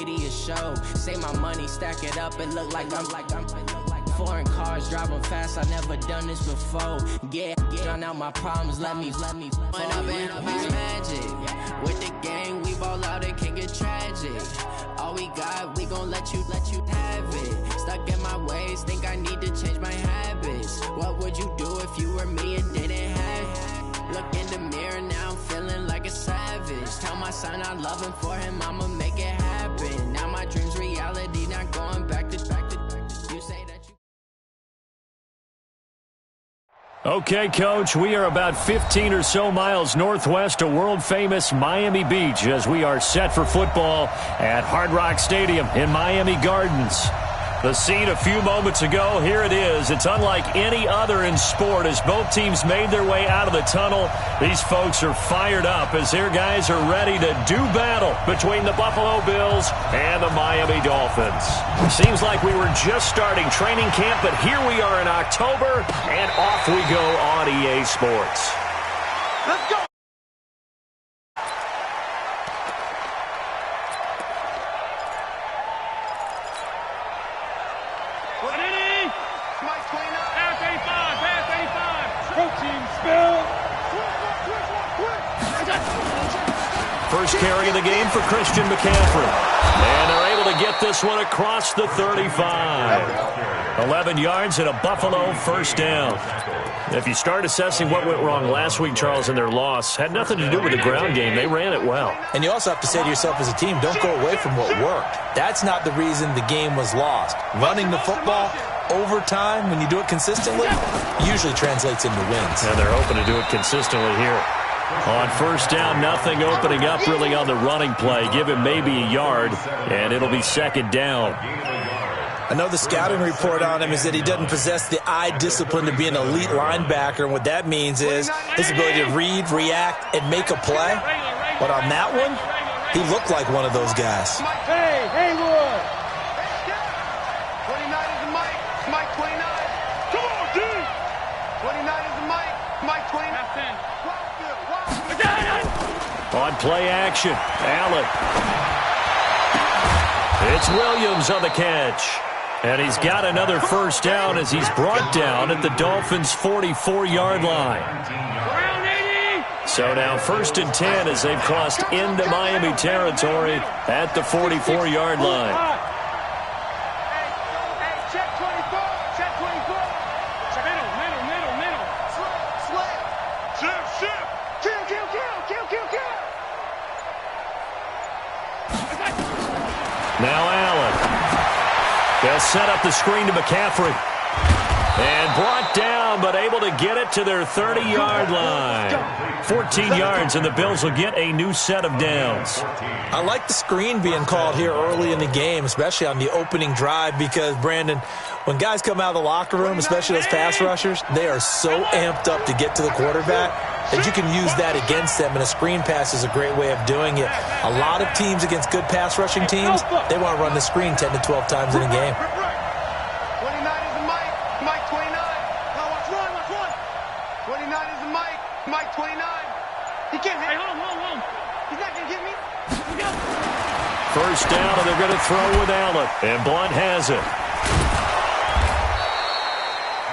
media show. Say my money, stack it up, it look like I'm foreign cars, driving fast, I never done this before. Yeah, drown out my problems, let me When I've been magic. With the gang, we ball out, it can get tragic. All we got, we gon' let you have it. Stuck in my ways, think I need to change my habits. What would you do if you were me and didn't have it? Look in the mirror, now I'm feeling like a savage. Tell my son I love him, for him I'ma make it happen. Now my dream's reality, not going back to you say that you. Okay, Coach, we are about 15 or so miles northwest of world-famous Miami Beach as we are set for football at Hard Rock Stadium in Miami Gardens. The scene a few moments ago, here it is. It's unlike any other in sport as both teams made their way out of the tunnel. These folks are fired up as their guys are ready to do battle between the Buffalo Bills and the Miami Dolphins. Seems like we were just starting training camp, but here we are in October, and off we go on EA Sports. Let's go! First carry of the game for Christian McCaffrey. And they're able to get this one across the 35. 11 yards and a Buffalo first down. If you start assessing what went wrong last week, Charles, in their loss, had nothing to do with the ground game. They ran it well. And you also have to say to yourself as a team, don't go away from what worked. That's not the reason the game was lost. Running the football over time, when you do it consistently, usually translates into wins. And they're hoping to do it consistently here. On first down, nothing opening up really on the running play. Give him maybe a yard, and it'll be second down. I know the scouting report on him is that he doesn't possess the eye discipline to be an elite linebacker, and what that means is his ability to read, react, and make a play. But on that one, he looked like one of those guys. Hey, Haywood! 29 is the Mike. Mike 29. Come on, dude! 29 is the Mike. Mike 29. On play action, Allen. It's Williams on the catch. And he's got another first down as he's brought down at the Dolphins' 44-yard line. So now 1st and 10 as they've crossed into Miami territory at the 44-yard line. Check 24. Check 24. Middle. Slip. Shift. Kill. Now Allen. They'll set up the screen to McCaffrey. And brought down, but able to get it to their 30-yard line. 14 yards, and the Bills will get a new set of downs. I like the screen being called here early in the game, especially on the opening drive, because, Brandon, when guys come out of the locker room, especially those pass rushers, they are so amped up to get to the quarterback that you can use that against them, and a screen pass is a great way of doing it. A lot of teams against good pass rushing teams, they want to run the screen 10 to 12 times in a game. 29 is the Mike. Mike 29. Now watch one. 29 is the Mike. Mike 29. He can't hit. Hey, hold on. He's not going to get me. First down, and they're going to throw with Allen. And Blunt has it.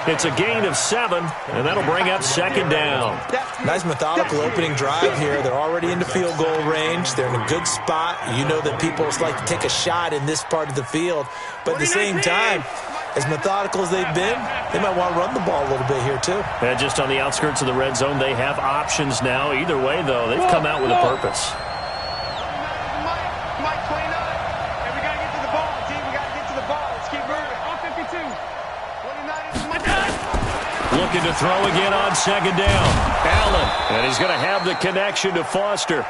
It's a gain of 7, and that'll bring up second down. Nice methodical opening drive here. They're already into field goal range. They're in a good spot. You know that people like to take a shot in this part of the field. But at the same time, as methodical as they've been, they might want to run the ball a little bit here too. And just on the outskirts of the red zone, they have options now. Either way, though, they've come out with a purpose. Mike 29. Hey, we got to get to the ball, team. We got to get to the ball. Let's keep moving. All 52. 29 is Mike. Looking to throw again on second down. Allen, and he's going to have the connection to Foster.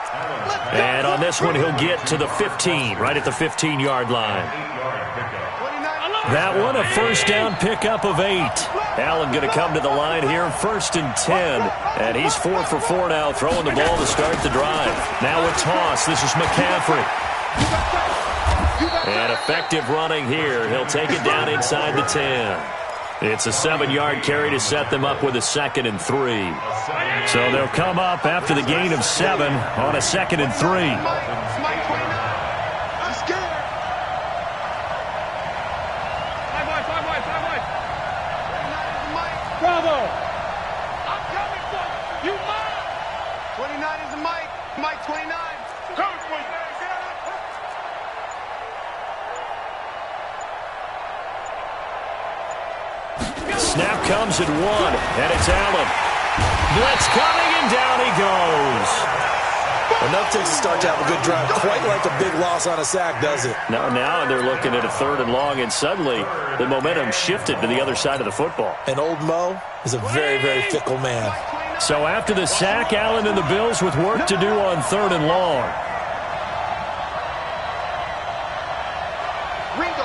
And on this one, he'll get to the 15, right at the 15-yard line. That one, a first down pickup of 8. Allen going to come to the line here, 1st and 10. And he's 4 for 4 now, throwing the ball to start the drive. Now a toss. This is McCaffrey. And effective running here. He'll take it down inside the 10. It's a 7-yard carry to set them up with a 2nd and 3. So they'll come up after the gain of 7 on a 2nd and 3. comes at 1, and it's Allen. Blitz coming, and down he goes. Enough takes to start to have a good drive. Quite like a big loss on a sack, does it? Now they're looking at a 3rd and long, and suddenly the momentum shifted to the other side of the football. And old Mo is a very, very fickle man. So after the sack, Allen and the Bills with work to do on 3rd and long. Ringo.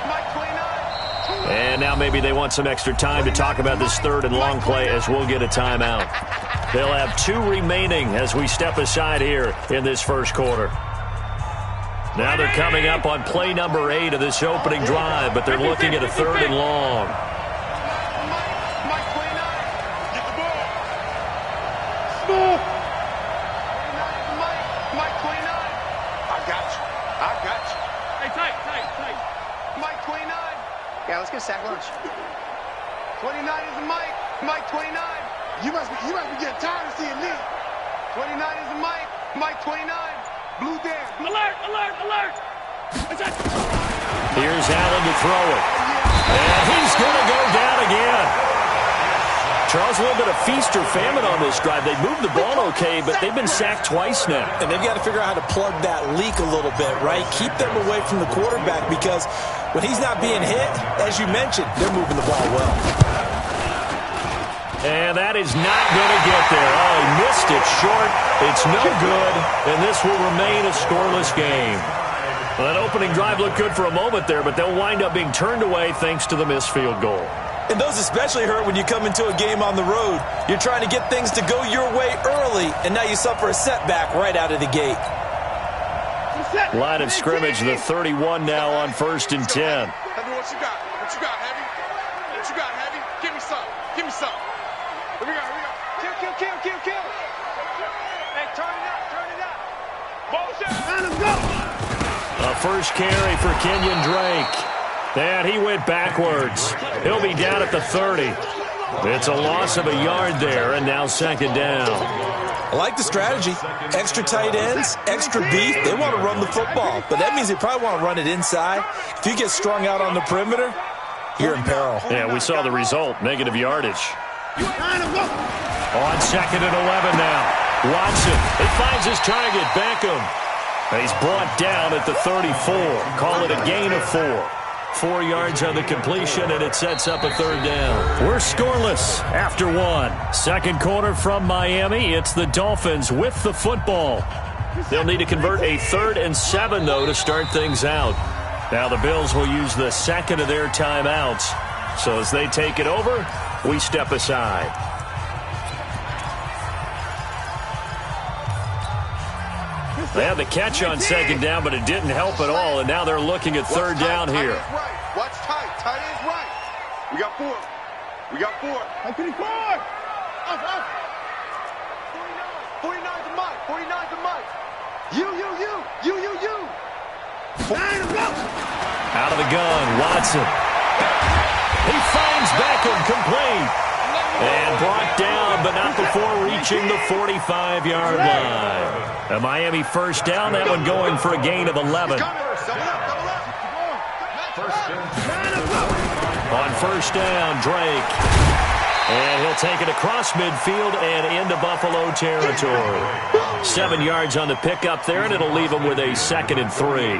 Mike 29. And now maybe they want some extra time to talk about this 3rd and long play as we'll get a timeout. They'll have 2 remaining as we step aside here in this first quarter. Now they're coming up on play number 8 of this opening drive, but they're looking at a 3rd and long. Mike 29. Get the ball. Smooth. Mike 29. I got you. Hey, tight. Mike 29. Yeah, let's get sack lunch. 29 is the Mike. Mike 29. You must be getting tired of seeing me. 29 is the Mike. Mike 29. Blue dam. Alert. Here's Allen to throw it. And he's going to go down again. Charles, a little bit of feast or famine on this drive. They moved the ball okay, but they've been sacked twice now. And they've got to figure out how to plug that leak a little bit, right? Keep them away from the quarterback because when he's not being hit, as you mentioned, they're moving the ball well. And that is not going to get there. Oh, he missed it short. It's no good, and this will remain a scoreless game. Well, that opening drive looked good for a moment there, but they'll wind up being turned away thanks to the missed field goal. And those especially hurt when you come into a game on the road. You're trying to get things to go your way early, and now you suffer a setback right out of the gate. Line of scrimmage, the 31 now on 1st and 10. Heavy, what you got, Heavy? What you got, Heavy? Give me some. Here we go. Kill. Hey, turn it up. Bullshit. Let's go. A first carry for Kenyon Drake. And he went backwards. He'll be down at the 30. It's a loss of a yard there, and now 2nd down. I like the strategy. Extra tight ends, extra beef. They want to run the football, but that means they probably want to run it inside. If you get strung out on the perimeter, you're in peril. Yeah, we saw the result, negative yardage. On 2nd and 11 now. Watson, he finds his target, Beckham. And he's brought down at the 34. Call it a gain of 4. 4 yards on the completion, and it sets up a 3rd down. We're scoreless after 1. 2nd quarter from Miami. It's the Dolphins with the football. They'll need to convert a 3rd and 7, though, to start things out. Now the Bills will use the 2nd of their timeouts. So as they take it over, we step aside. They had the catch on 2nd down, but it didn't help at all, and now they're looking at 3rd down here. Watch tight. Tight ends right. We got 4. I'm pretty far. Up. 49 to Mike. You. Out of the gun, Watson. He finds Beckham complete. And brought down, but not before reaching the 45-yard line. A Miami first down, that one going for a gain of 11. On 1st down, Drake. And he'll take it across midfield and into Buffalo territory. 7 yards on the pickup there, and it'll leave him with a 2nd and 3.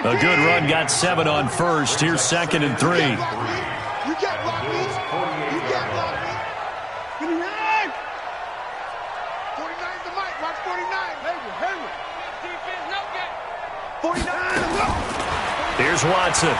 A good run, got 7 on 1st. Here's 2nd and 3. You can't block me. 49 is the Mike. Watch 49. Henry. Defense, no get. 49. Here's Watson.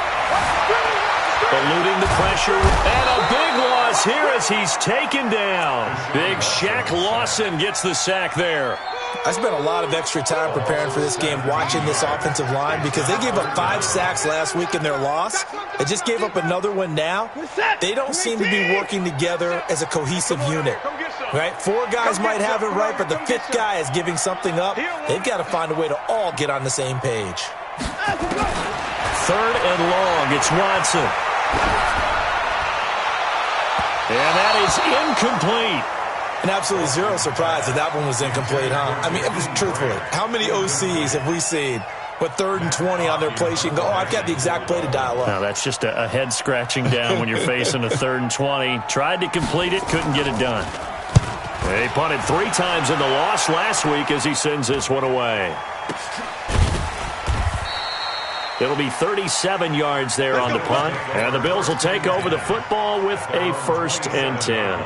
Eluding the pressure. And a big loss here as he's taken down. Big Shaq Lawson gets the sack there. I spent a lot of extra time preparing for this game watching this offensive line because they gave up 5 sacks last week in their loss. They just gave up another one now. They don't seem to be working together as a cohesive unit. Right? 4 guys might have it right, but the 5th guy is giving something up. They've got to find a way to all get on the same page. 3rd and long. It's Watson. And that is incomplete. And absolutely zero surprise that one was incomplete, huh? I mean, truthfully, how many OCs have we seen But 3rd and 20 on their play sheet and go, oh, I've got the exact play to dial up. Now, that's just a head scratching down when you're facing a 3rd and 20. Tried to complete it, couldn't get it done. He punted 3 times in the loss last week as he sends this one away. It'll be 37 yards there on the punt. And the Bills will take over the football with a 1st and 10.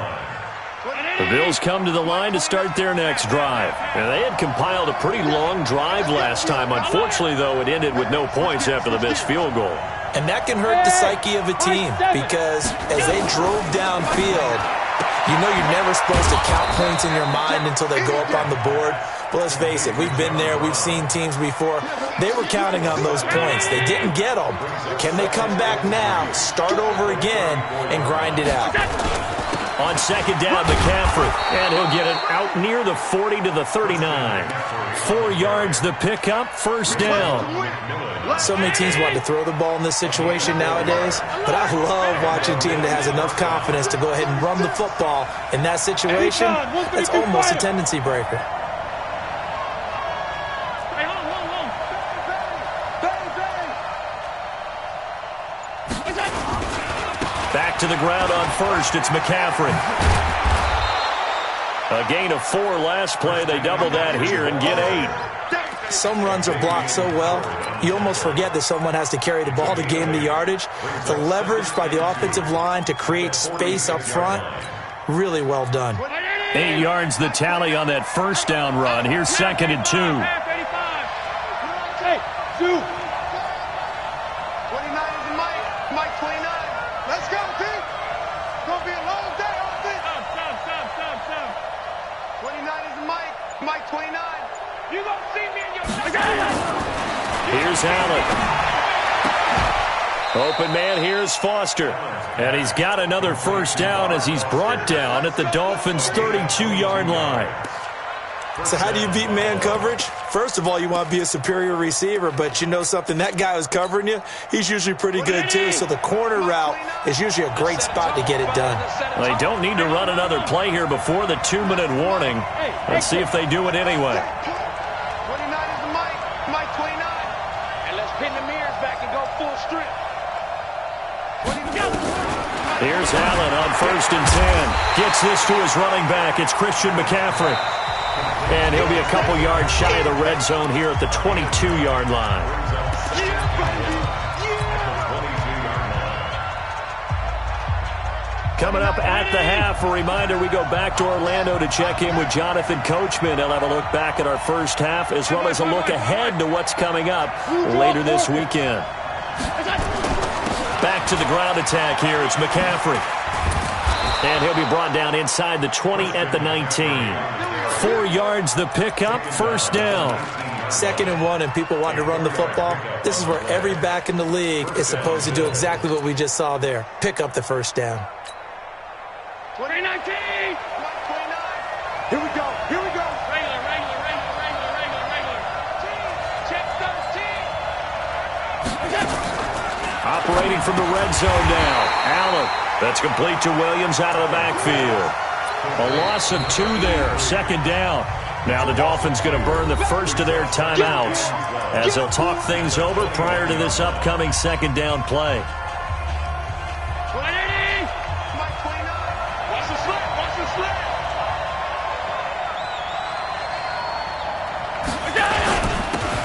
The Bills come to the line to start their next drive. And they had compiled a pretty long drive last time. Unfortunately, though, it ended with no points after the missed field goal. And that can hurt the psyche of a team because as they drove downfield, you know you're never supposed to count points in your mind until they go up on the board. But let's face it, we've been there. We've seen teams before. They were counting on those points. They didn't get them. Can they come back now, start over again, and grind it out? On 2nd down, McCaffrey, and he'll get it out near the 40 to the 39. 4 yards the pickup, 1st down. So many teams want to throw the ball in this situation nowadays, but I love watching a team that has enough confidence to go ahead and run the football in that situation. That's almost a tendency breaker. Back to the ground on 1st, it's McCaffrey. A gain of 4 last play. They double that here and get 8. Some runs are blocked so well, you almost forget that someone has to carry the ball to gain the yardage. The leverage by the offensive line to create space up front, really well done. 8 yards the tally on that 1st down run. Here's 2nd and 2. Hey, 2. 29 is Mike 29. Let's go, Pete. It's going to be a long day, offense. Stop. 29 is Mike 29. You going to see me in your... Here's Allen. Open man, here's Foster. And he's got another 1st down as he's brought down at the Dolphins' 32-yard line. So how do you beat man coverage? First of all, you want to be a superior receiver, but you know something, that guy who's covering you, he's usually pretty good too. So the corner route is usually a great spot to get it done. Well, they don't need to run another play here before the 2-minute warning. Let's see if they do it anyway. 29 is Mike 29. And let's pin the mirrors back and go full strip. Here's Allen on 1st and 10. Gets this to his running back. It's Christian McCaffrey. And he'll be a couple yards shy of the red zone here at the 22-yard line. Coming up at the half, a reminder, we go back to Orlando to check in with Jonathan Coachman. He'll have a look back at our first half as well as a look ahead to what's coming up later this weekend. Back to the ground attack here. It's McCaffrey. And he'll be brought down inside the 20 at the 19. 4 yards the pickup, 1st down. 2nd and 1 and people want to run the football. This is where every back in the league is supposed to do exactly what we just saw there. Pick up the 1st down. 2019. Here we go. Regular. Check 13. Operating from the red zone now. Allen. That's complete to Williams out of the backfield. A loss of 2 there. 2nd down. Now the Dolphins going to burn the first of their timeouts as they'll talk things over prior to this upcoming 2nd down play. 180. Mike 29. Watch the slip.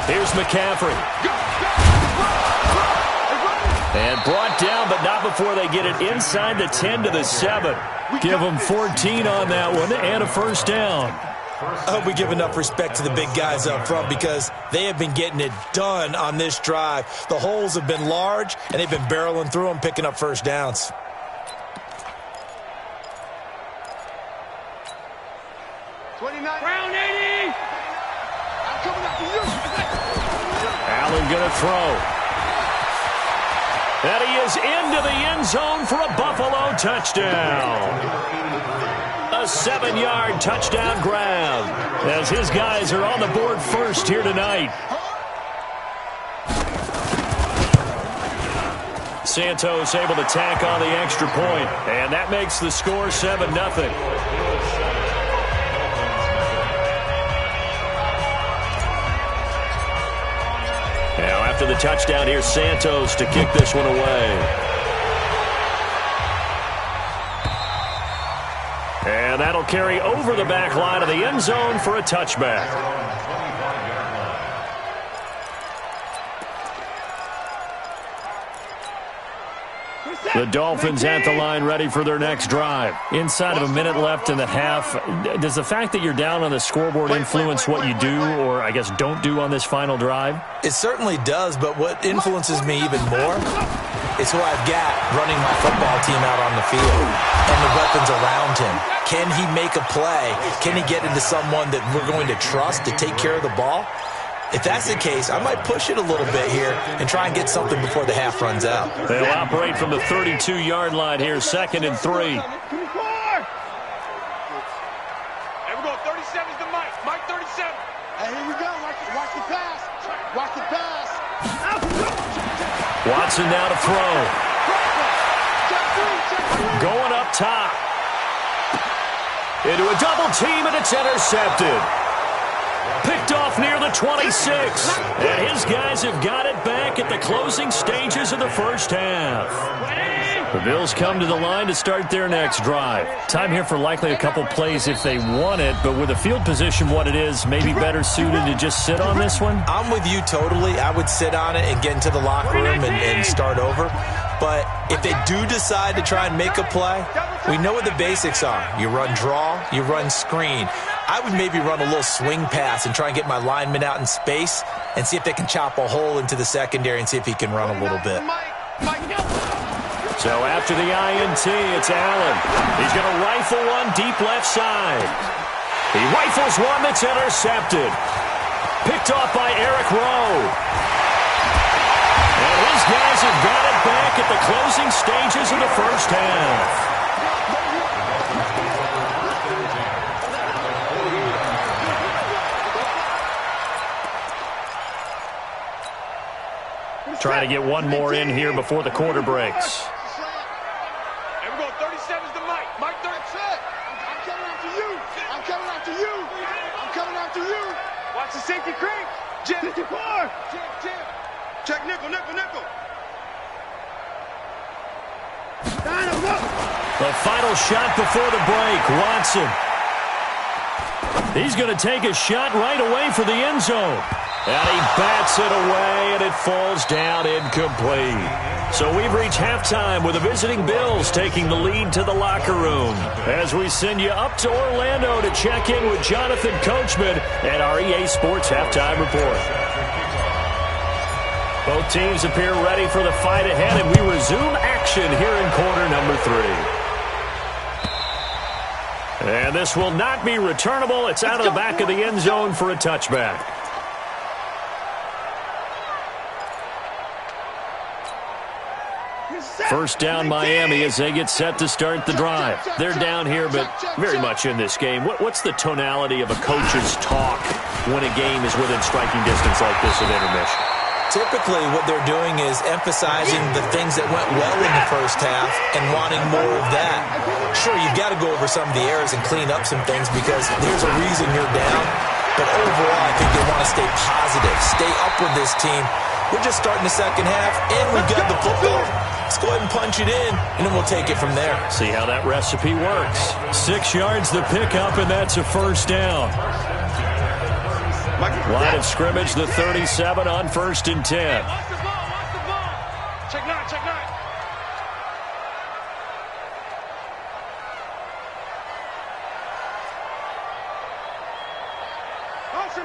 Here's McCaffrey. And brought down, but not before they get it inside the 10 to the 7. Give them 14 on that one and a 1st down. I hope we give enough respect to the big guys up front because they have been getting it done on this drive. The holes have been large, and they've been barreling through them, picking up 1st downs. Round 80. I'm coming up to you. Allen going to throw. And he is into the end zone for a Buffalo touchdown. A 7-yard touchdown grab as his guys are on the board first here tonight. Santos able to tack on the extra point, and that makes the score 7-0. after the touchdown. Here's Santos to kick this one away. And that'll carry over the back line of the end zone for a touchback. The Dolphins at the line ready for their next drive. Inside of a minute left in the half, does the fact that you're down on the scoreboard influence what you do or, I guess, don't do on this final drive? It certainly does, but what influences me even more is who I've got running my football team out on the field and the weapons around him. Can he make a play? Can he get into someone that we're going to trust to take care of the ball? If that's the case, I might push it a little bit here and try and get something before the half runs out. They'll operate from the 32-yard line here, 2nd and 3. Hey, we go. 37's the Mike. Mike 37. Hey, here we go. Watch the pass. Watch the pass. Watson now to throw. Going up top. Into a double team, and it's intercepted. Picked off near the 26. And his guys have got it back at the closing stages of the first half. The Bills come to the line to start their next drive. Time here for likely a couple plays if they want it, but with the field position what it is, maybe better suited to just sit on this one? I'm with you totally. I would sit on it and get into the locker room and start over. But if they do decide to try and make a play, we know what the basics are. You run draw, you run screen. I would maybe run a little swing pass and try and get my lineman out in space and see if they can chop a hole into the secondary and see if he can run a little bit. So after the INT, it's Allen. He's going to rifle one deep left side. He rifles one that's intercepted. Picked off by Eric Rowe. And his guys have got it back at the closing stages of the first half. Trying to get one more in here before the quarter breaks. Here we go. 37's the Mike. Mike 36. I'm coming after you. I'm coming after you. I'm coming after you. Watch the safety creep. Jim. 54. Jim. Check nickel. The final shot before the break. Watson. He's going to take a shot right away for the end zone. And he bats it away, and it falls down incomplete. So we've reached halftime with the visiting Bills taking the lead to the locker room as we send you up to Orlando to check in with Jonathan Coachman and our EA Sports Halftime Report. Both teams appear ready for the fight ahead, and we resume action here in quarter number 3. And this will not be returnable. It's out of the back of the end zone for a touchback. First down Miami as they get set to start the drive. They're down here, but very much in this game. What's the tonality of a coach's talk when a game is within striking distance like this at intermission? Typically, what they're doing is emphasizing the things that went well in the first half and wanting more of that. Sure, you've got to go over some of the errors and clean up some things because there's a reason you're down. But overall, I think they want to stay positive, stay up with this team. We're just starting the second half, and we've got the football. Let's go ahead and punch it in, and then we'll take it from there. See how that recipe works. 6 yards the pickup, and that's a first down. Line of scrimmage, the 37 on 1st and 10. Watch the ball. Check 9.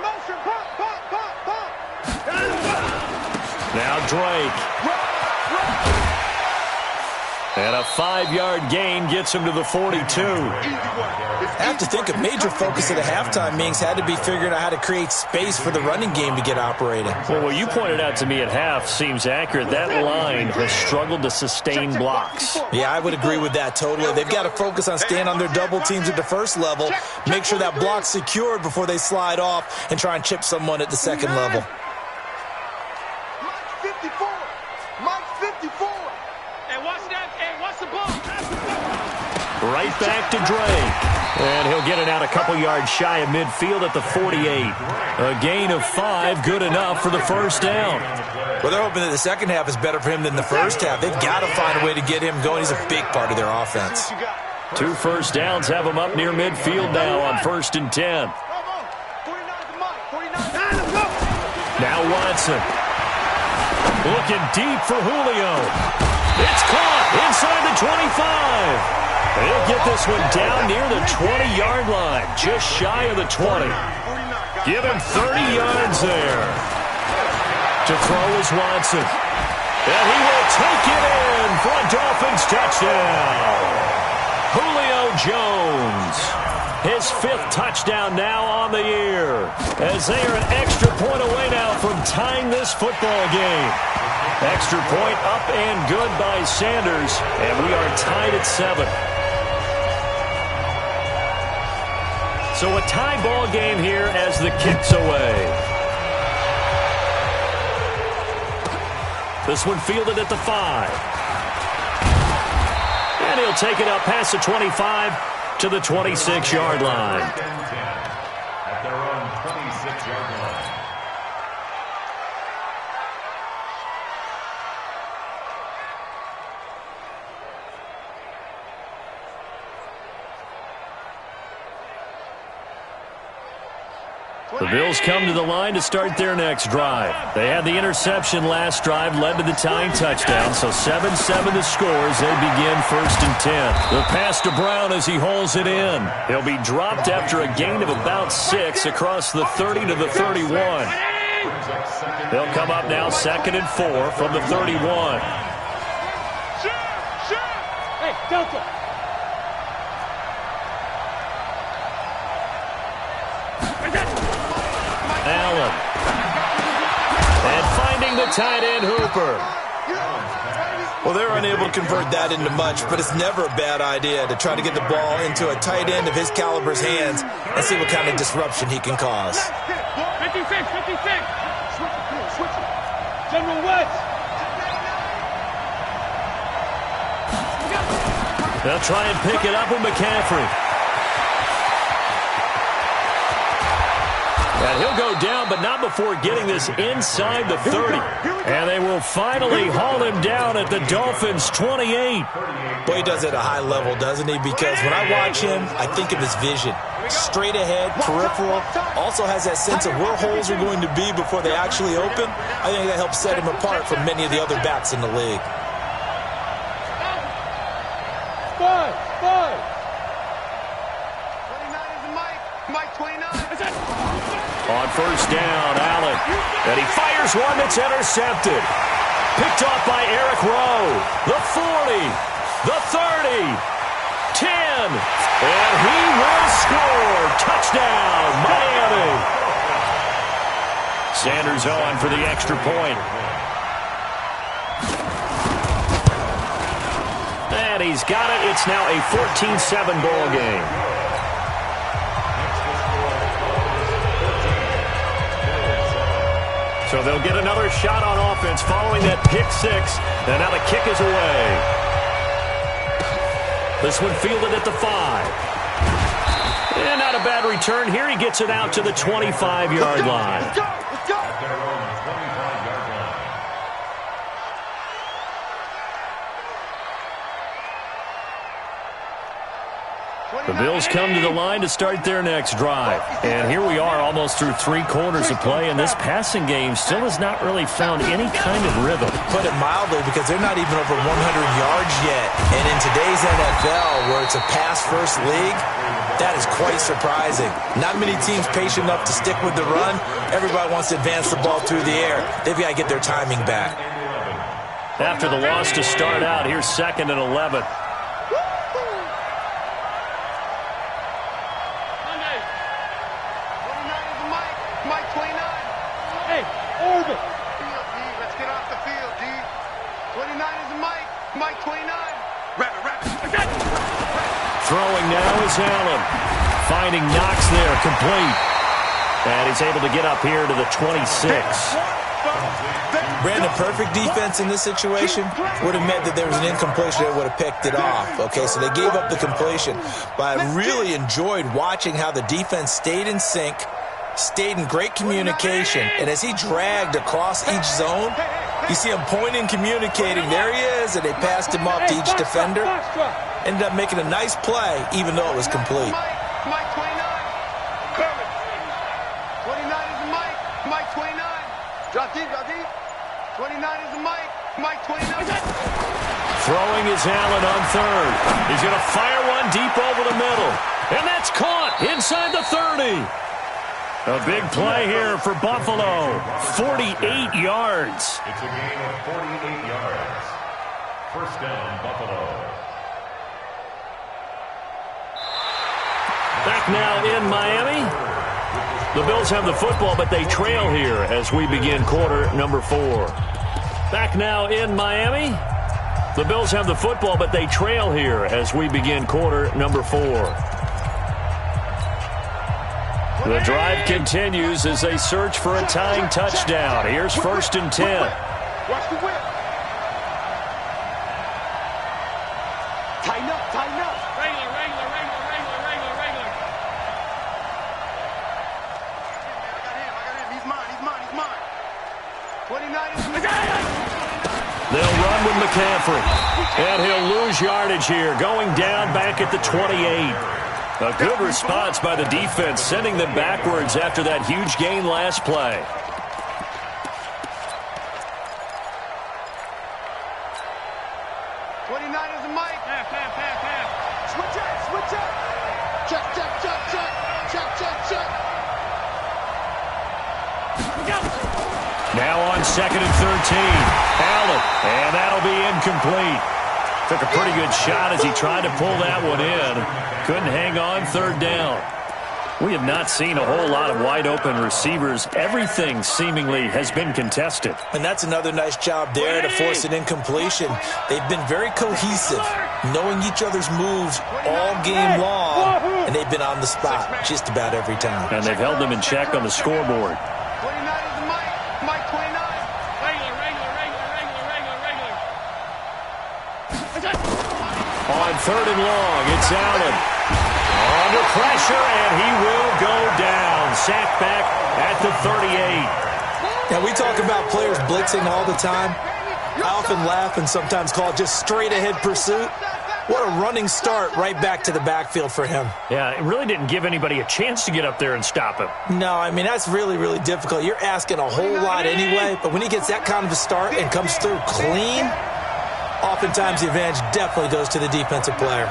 Motion. Pop. Now Drake. And a 5-yard gain gets him to the 42. I have to think a major focus of the halftime meetings had to be figuring out how to create space for the running game to get operating. Well, what you pointed out to me at half seems accurate. That line has struggled to sustain blocks. Yeah, I would agree with that totally. They've got to focus on staying on their double teams at the first level, make sure that block's secured before they slide off and try and chip someone at the second level. Mike 54. And watch that. And watch the ball. Right back to Drake. And he'll get it out a couple yards shy of midfield at the 48. A gain of 5, good enough for the first down. Well, they're hoping that the second half is better for him than the first half. They've got to find a way to get him going. He's a big part of their offense. 2 first downs have him up near midfield now on 1st and 10. Now Watson. Looking deep for Julio. It's caught inside the 25. They'll get this one down near the 20-yard line, just shy of the 20. Give him 30 yards there. To throw is Watson. And he will take it in for a Dolphins touchdown. Julio Jones. His 5th touchdown now on the year. As they are an extra point away now from tying this football game. Extra point up and good by Sanders. And we are tied at 7. So a tie ball game here as the kick's away. This one fielded at the 5. And he'll take it up past the 25 to the 26-yard line. At their own 26-yard line. The Bills come to the line to start their next drive. They had the interception last drive, led to the tying touchdown, so 7-7 the score as they begin 1st and 10. The pass to Brown as he holds it in. He'll be dropped after a gain of about 6 across the 30 to the 31. They'll come up now 2nd and 4 from the 31. Hey, Delta. Allen. And finding the tight end, Hooper. Well, they're unable to convert that into much, but it's never a bad idea to try to get the ball into a tight end of his caliber's hands and see what kind of disruption he can cause. 56. Switch it. General West. They'll try and pick it up with McCaffrey. And he'll go down, but not before getting this inside the 30. And they will finally haul him down at the Dolphins' 28. Boy, he does it at a high level, doesn't he? Because when I watch him, I think of his vision. Straight ahead, peripheral, also has that sense of where holes are going to be before they actually open. I think that helps set him apart from many of the other backs in the league. Five. 29 is Mike 29. On 1st down, Allen. And he fires one that's intercepted. Picked off by Eric Rowe. The 40. The 30. 10. And he will score. Touchdown, Miami. Sanders on for the extra point. And he's got it. It's now a 14-7 ball game. So they'll get another shot on offense following that pick 6. And now the kick is away. This one fielded at the 5. And not a bad return here. He gets it out to the 25-yard line. Let's go. At their own 25-yard line. The Bills come to the line to start their next drive. And here we are almost through 3 quarters of play, and this passing game still has not really found any kind of rhythm. Put it mildly, because they're not even over 100 yards yet. And in today's NFL, where it's a pass-first league, that is quite surprising. Not many teams patient enough to stick with the run. Everybody wants to advance the ball through the air. They've got to get their timing back. After the loss to start out, here's 2nd and 11. Let's get off the field, D. 29 is Mike 29. Rabbit. Throwing now is Allen. Finding Knox there, complete. And he's able to get up here to the 26. Brandon, perfect defense in this situation would have meant that there was an incompletion that would have picked it off. Okay, so they gave up the completion. But I really enjoyed watching how the defense stayed in sync, stayed in great communication, and as he dragged across each zone, you see him pointing, communicating. There he is, and they passed him off to each defender. Ended up making a nice play, even though it was complete. Mike 29. Coming. 29 is the Mike. Mike 29. Drop deep, drop deep. 29 is the Mike. Mike 29. Throwing is Allen on third. He's going to fire one deep over the middle. And that's caught inside the 30. A big play here for Buffalo. 48 yards. It's a gain of 48 yards. First down, Buffalo. Back now in Miami. The Bills have the football, but they trail here as we begin quarter number 4. Back now in Miami. The Bills have the football, but they trail here as we begin quarter number 4. The drive continues as they search for a tying touchdown. Here's 1st and 10. Watch the whip. Tighten up, tighten up. Regular. I got him. He's mine. 29 is the They'll run with McCaffrey. And he'll lose yardage here, going down back at the 28. A good response by the defense, sending them backwards after that huge gain last play. Switch up. Check. Now on 2nd and 13. Allen, and that'll be incomplete. Took a pretty good shot as he tried to pull that one in. Couldn't hang on 3rd down. We have not seen a whole lot of wide-open receivers. Everything seemingly has been contested. And that's another nice job there to force an incompletion. They've been very cohesive, knowing each other's moves all game long, and they've been on the spot just about every time. And they've held them in check on the scoreboard. 29 is the Mike 29. On 3rd and long, it's Allen. Under pressure, and he will go down. Sacked back at the 38. Now, we talk about players blitzing all the time. I often laugh and sometimes call it just straight-ahead pursuit. What a running start right back to the backfield for him. Yeah, it really didn't give anybody a chance to get up there and stop him. No, I mean, that's really, really difficult. You're asking a whole lot anyway, but when he gets that kind of a start and comes through clean, oftentimes the advantage definitely goes to the defensive player.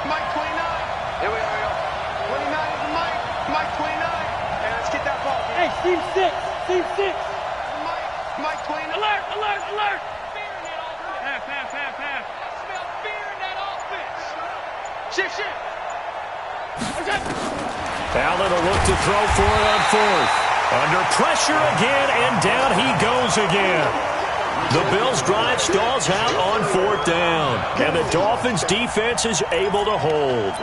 Mike 29. Here we are. 29 is the Mike 29. Hey, let's get that ball. Hey, Steve 6. Mike 29. Alert. Fear in that offense. Pass. I smell fear in that offense. Shit. Allen will look to throw for it on 4th. Under pressure again, and down he goes again. The Bills' drive stalls out on 4th down, and the Dolphins' defense is able to hold.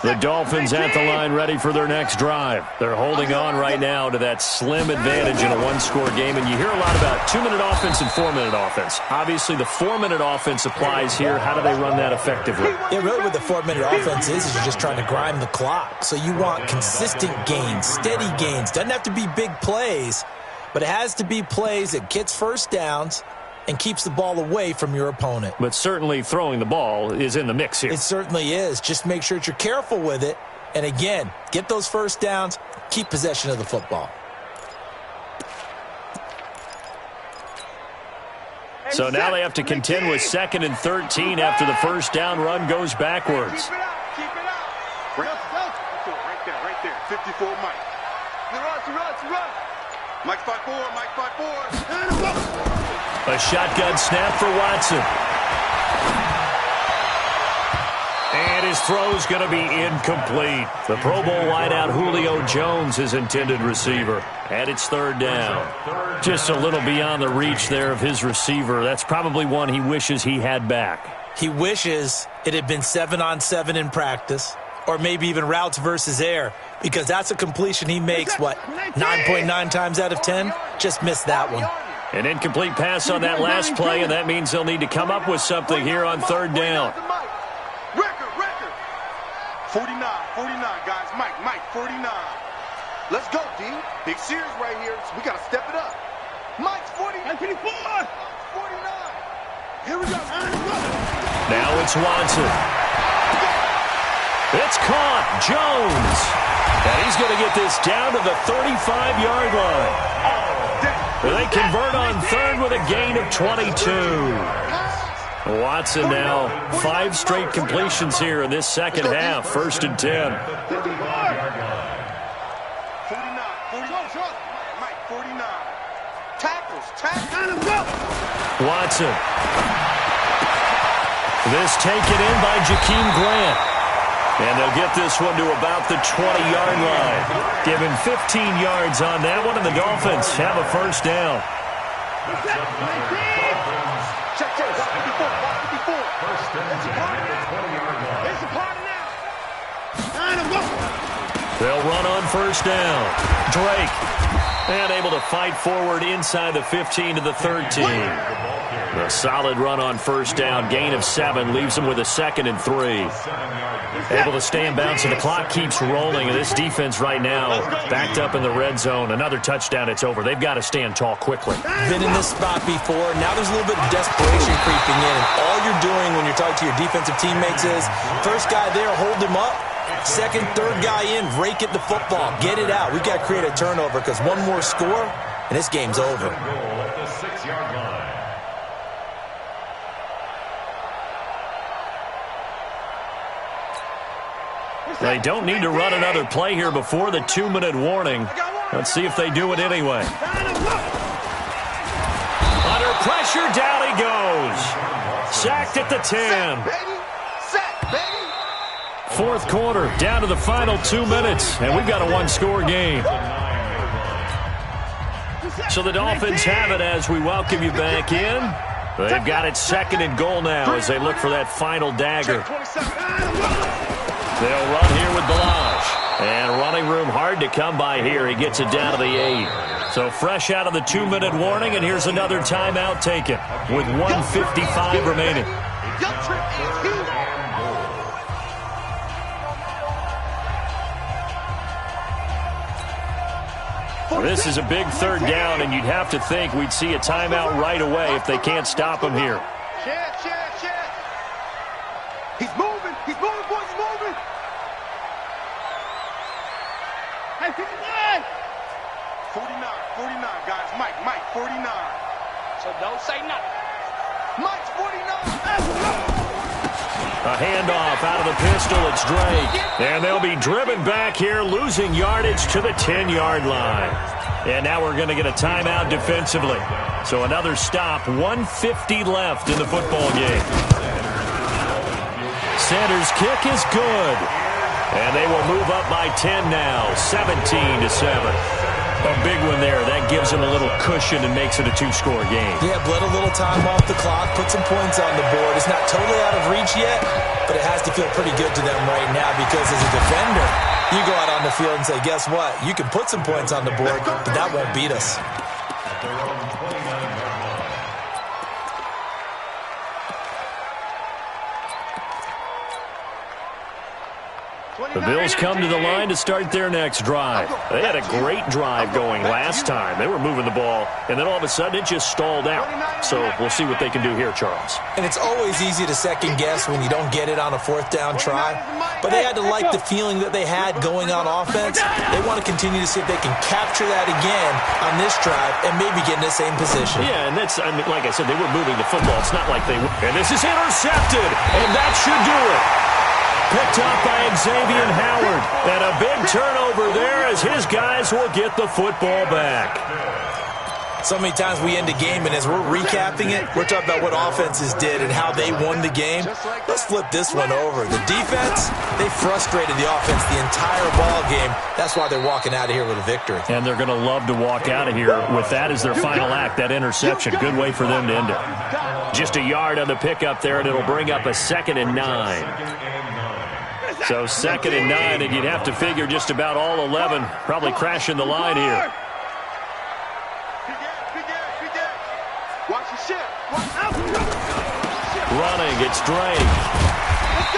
The Dolphins at the line ready for their next drive. They're holding on right now to that slim advantage in a one-score game, and you hear a lot about 2-minute offense and 4-minute offense. Obviously, the 4-minute offense applies here. How do they run that effectively? Yeah, really what the 4-minute offense is you're just trying to grind the clock. So you want consistent gains, steady gains. Doesn't have to be big plays, but it has to be plays that gets first downs and keeps the ball away from your opponent. But certainly throwing the ball is in the mix here. It certainly is. Just make sure that you're careful with it. And again, get those first downs, keep possession of the football. So now they have to contend with 2nd and 13 after the first down run goes backwards. Keep it out. Right there. 54 Mike. Run. Mike 5-4. A shotgun snap for Watson. And his throw's going to be incomplete. The Pro Bowl wideout Julio Jones, his intended receiver. And it's 3rd down. Just a little beyond the reach there of his receiver. That's probably one he wishes he had back. He wishes it had been 7-on-7 in practice. or maybe even routes versus air, because that's a completion he makes, 9.9 times out of 10? Just missed that one. An incomplete pass on that last play, and that means they'll need to come up with something here on third down. Record. 49, guys. Mike, 49. Let's go, D. Big series right here. So we got to step it up. Mike's 49. 49. Here we go. Now it's Watson. It's caught. Jones. And he's going to get this down to the 35-yard line. They convert on third with a gain of 22. Watson now 5 straight completions here in this second half. 1st and 10. 49. Tackles. Watson. This taken in by Jakeem Grant. And they'll get this one to about the 20-yard line. Given 15 yards on that one, and the Dolphins have a first down. They'll run on first down. Drake. And able to fight forward inside the 15 to the 13. A solid run on first down. Gain of 7. Leaves them with a 2nd and 3. Able to stay in bounds, and the clock keeps rolling. And this defense right now backed up in the red zone. Another touchdown, it's over. They've got to stand tall quickly. Been in this spot before. Now there's a little bit of desperation creeping in. And all you're doing when you're talking to your defensive teammates is, first guy there, hold him up. Second, third guy in, rake at the football. Get it out. We've got to create a turnover because one more score, and this game's over. They don't need to run another play here before the 2-minute warning. Let's see if they do it anyway. Under pressure, down he goes. Sacked at the 10. Fourth quarter, down to the final 2 minutes, and we've got a 1-score game. So the Dolphins have it as we welcome you back in. They've got it 2nd and goal now as they look for that final dagger. They'll run here with Balazs. And running room hard to come by here. He gets it down to the 8. So fresh out of the 2-minute warning, and here's another timeout taken with 1:55 remaining. This is a big third down, and you'd have to think we'd see a timeout right away if they can't stop him here. He's moving, boys, he's moving. Hey, 59, guys. Mike, 49. So don't say nothing. Mike's 49. A handoff out of the pistol. It's Drake. And they'll be driven back here, losing yardage to the 10-yard line. And now we're going to get a timeout defensively. So another stop, 1:50 left in the football game. Sanders' kick is good. And they will move up by 10 now, 17-7. A big one there. That gives them a little cushion and makes it a 2-score game. Yeah, bled a little time off the clock, put some points on the board. It's not totally out of reach yet, but it has to feel pretty good to them right now because as a defender, you go out on the field and say, guess what? You can put some points on the board, but that won't beat us. The Bills come to the line to start their next drive. They had a great drive going last time. They were moving the ball, and then all of a sudden it just stalled out. So we'll see what they can do here, Charles. And it's always easy to second guess when you don't get it on a 4th down try. But they had to like the feeling that they had going on offense. They want to continue to see if they can capture that again on this drive and maybe get in the same position. Yeah, and that's, I mean, like I said, they were moving the football. It's not like they were. And this is intercepted, and that should do it. Picked up by Xavier Howard. And a big turnover there as his guys will get the football back. So many times we end a game, and as we're recapping it, we're talking about what offenses did and how they won the game. Let's flip this one over. The defense, they frustrated the offense the entire ball game. That's why they're walking out of here with a victory. And they're going to love to walk out of here with that as their final act, that interception. Good way for them to end it. Just a yard on the pickup there, and it'll bring up a 2nd and 9. So 2nd and 9, and you'd have to figure just about all 11 probably crashing the line here. Watch your shit. Running, it's Drake.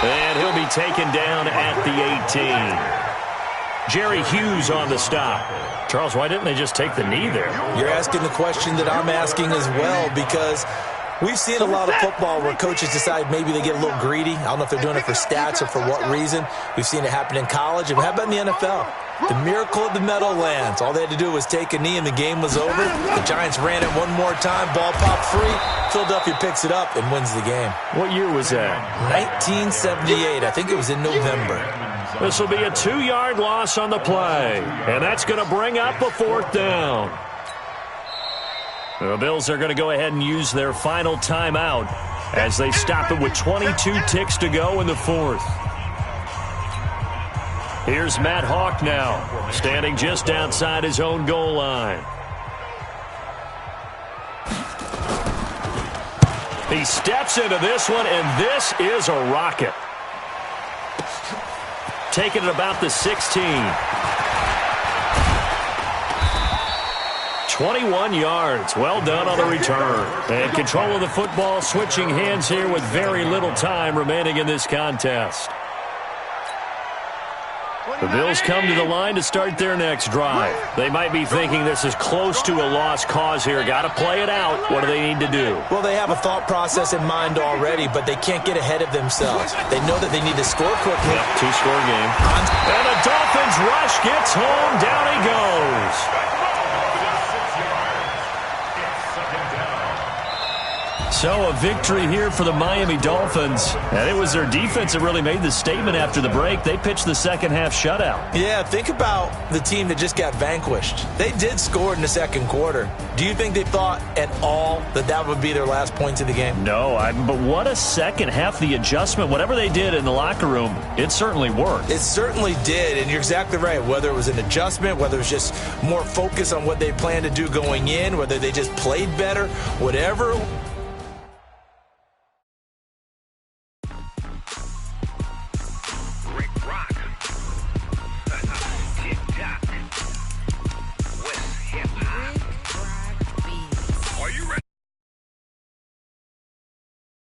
And he'll be taken down at the 18. Jerry Hughes on the stop. Charles, why didn't they just take the knee there? You're asking the question that I'm asking as well, because we've seen a lot of football where coaches decide maybe they get a little greedy. I don't know if they're doing it for stats or for what reason. We've seen it happen in college. And how about in the NFL? The miracle of the Meadowlands. All they had to do was take a knee and the game was over. The Giants ran it one more time. Ball popped free. Philadelphia picks it up and wins the game. What year was that? 1978. I think it was in November. This will be a 2-yard loss on the play. And that's going to bring up a 4th down. The Bills are going to go ahead and use their final timeout as they stop it with 22 ticks to go in the 4th. Here's Matt Hawk now, standing just outside his own goal line. He steps into this one, and this is a rocket. Taking it about the 16. 21 yards. Well done on the return. And control of the football, switching hands here with very little time remaining in this contest. The Bills come to the line to start their next drive. They might be thinking this is close to a lost cause here. Got to play it out. What do they need to do? Well, they have a thought process in mind already, but they can't get ahead of themselves. They know that they need to score quickly. Yep, 2-score game. And the Dolphins rush gets home. Down he goes. So a victory here for the Miami Dolphins. And it was their defense that really made the statement after the break. They pitched the second-half shutout. Yeah, think about the team that just got vanquished. They did score in the second quarter. Do you think they thought at all that that would be their last points of the game? No, but what a second half. The adjustment, whatever they did in the locker room, it certainly worked. It certainly did, and you're exactly right. Whether it was an adjustment, whether it was just more focus on what they planned to do going in, whether they just played better, whatever